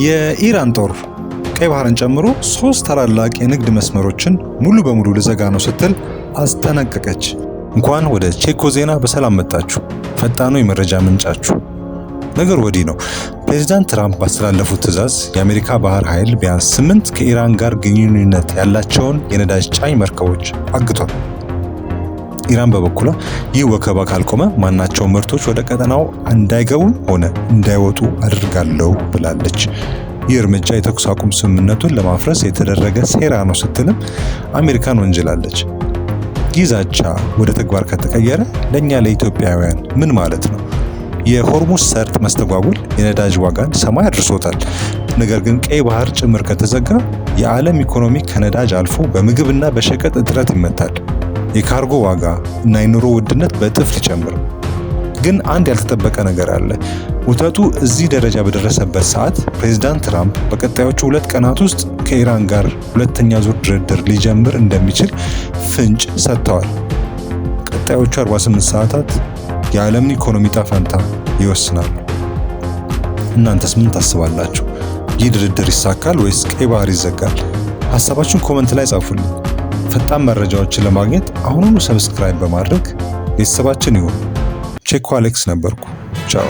የኢራን ጦር ቀይ ባህርን ጨምሮ 3 ታላላቅ የንግድ መስመሮችን ሙሉ በሙሉ ልዘጋ ነው ስትል አስጠነቀቀች። እንኳን ወደ ቼኮ ዜና በሰላም መጣችሁ፣ ፈጣኑ የመረጃ ምንጫችሁ። ነገር ወዲህ ነው። ፕሬዝዳንት ትራምፕ ባስተላለፉት ትዕዛዝ የአሜሪካ ባህር ኃይል ቢያንስ 8 ከኢራን ጋር ግንኙነት ያላቸውን የነዳጅ ጫኝ መርከቦች አግቷል። ኢራን በበኩሏ ይህ ወከባ ካልቆመ ማናቸውም ምርቶች ወደ ቀጠናው እንዳይገቡም ሆነ እንዳይወጡ አድርጋለሁ ብላለች። ይህ እርምጃ የተኩስ አቁም ስምምነቱን ለማፍረስ የተደረገ ሴራ ነው ስትልም አሜሪካን ወንጅላለች። ይህ ዛቻ ወደ ተግባር ከተቀየረ ለእኛ ለኢትዮጵያውያን ምን ማለት ነው? የሆርሙዝ ሰርጥ መስተጓጉል የነዳጅ ዋጋን ሰማይ አድርሶታል። ነገር ግን ቀይ ባህር ጭምር ከተዘጋ የዓለም ኢኮኖሚ ከነዳጅ አልፎ በምግብና በሸቀጥ እጥረት ይመታል። የካርጎ ዋጋ እና የኑሮ ውድነት በእጥፍ ሊጨምር። ግን አንድ ያልተጠበቀ ነገር አለ። ውጥረቱ እዚህ ደረጃ በደረሰበት ሰዓት ፕሬዝዳንት ትራምፕ በቀጣዮቹ 2 ቀናት ውስጥ ከኢራን ጋር ሁለተኛ ዙር ድርድር ሊጀምር እንደሚችል ፍንጭ ሰጥተዋል። ቀጣዮቹ 48 ሰዓታት የዓለምን ኢኮኖሚ ጣፋንታ ይወስናሉ። እናንተስ ምን ታስባላችሁ? ይህ ድርድር ይሳካል ወይስ ቀይ ባህር ይዘጋል? ሐሳባችሁን ኮመንት ላይ ጻፉልኝ። ፈጣን መረጃዎችን ለማግኘት አሁኑኑ ሰብስክራይብ በማድረግ ቤተሰባችን ይሁኑ። ቼኮ አሌክስ ነበርኩ። ቻው።